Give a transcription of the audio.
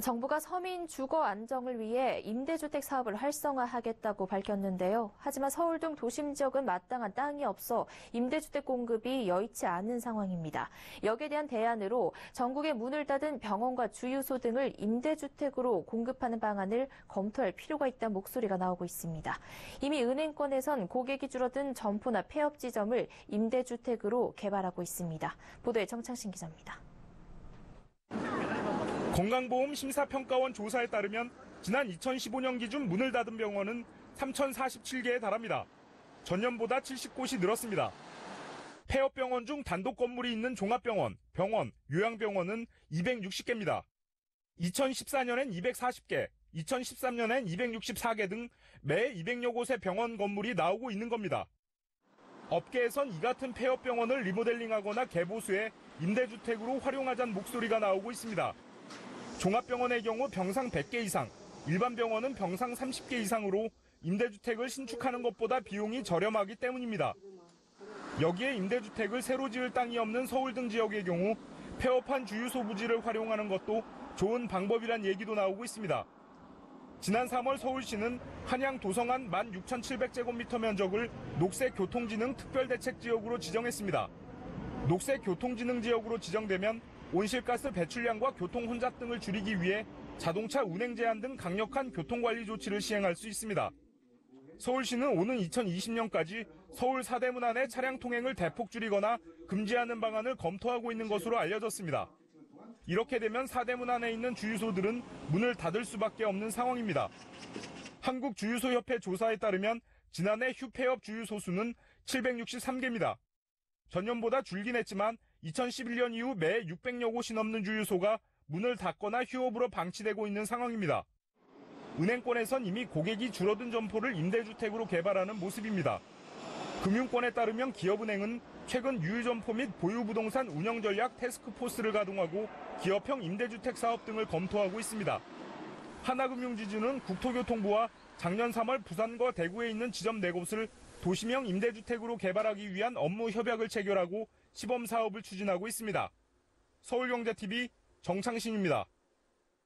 정부가 서민 주거 안정을 위해 임대주택 사업을 활성화하겠다고 밝혔는데요. 하지만 서울 등 도심 지역은 마땅한 땅이 없어 임대주택 공급이 여의치 않은 상황입니다. 여기에 대한 대안으로 전국에 문을 닫은 병원과 주유소 등을 임대주택으로 공급하는 방안을 검토할 필요가 있다는 목소리가 나오고 있습니다. 이미 은행권에선 고객이 줄어든 점포나 폐업 지점을 임대주택으로 개발하고 있습니다. 보도에 정창신 기자입니다. 건강보험 심사평가원 조사에 따르면 지난 2015년 기준 문을 닫은 병원은 3,047개에 달합니다. 전년보다 70곳이 늘었습니다. 폐업병원 중 단독 건물이 있는 종합병원, 병원, 요양병원은 260개입니다. 2014년엔 240개, 2013년엔 264개 등 매 200여 곳의 병원 건물이 나오고 있는 겁니다. 업계에선 이 같은 폐업병원을 리모델링하거나 개보수해 임대주택으로 활용하자는 목소리가 나오고 있습니다. 종합병원의 경우 병상 100개 이상, 일반 병원은 병상 30개 이상으로 임대주택을 신축하는 것보다 비용이 저렴하기 때문입니다. 여기에 임대주택을 새로 지을 땅이 없는 서울 등 지역의 경우 폐업한 주유소 부지를 활용하는 것도 좋은 방법이란 얘기도 나오고 있습니다. 지난 3월 서울시는 한양 도성안 16,700제곱미터 면적을 녹색교통지능 특별대책지역으로 지정했습니다. 녹색교통지능지역으로 지정되면 온실가스 배출량과 교통 혼잡 등을 줄이기 위해 자동차 운행 제한 등 강력한 교통관리 조치를 시행할 수 있습니다. 서울시는 오는 2020년까지 서울 사대문 안의 차량 통행을 대폭 줄이거나 금지하는 방안을 검토하고 있는 것으로 알려졌습니다. 이렇게 되면 사대문 안에 있는 주유소들은 문을 닫을 수밖에 없는 상황입니다. 한국주유소협회 조사에 따르면 지난해 휴폐업 주유소 수는 763개입니다. 전년보다 줄긴 했지만 2011년 이후 매 600여 곳이 넘는 주유소가 문을 닫거나 휴업으로 방치되고 있는 상황입니다. 은행권에선 이미 고객이 줄어든 점포를 임대주택으로 개발하는 모습입니다. 금융권에 따르면 기업은행은 최근 유유점포 및 보유부동산 운영전략 태스크포스를 가동하고 기업형 임대주택 사업 등을 검토하고 있습니다. 하나금융지주는 국토교통부와 작년 3월 부산과 대구에 있는 지점 4곳을 도심형 임대주택으로 개발하기 위한 업무 협약을 체결하고 시범 사업을 추진하고 있습니다. 서울경제TV 정창신입니다.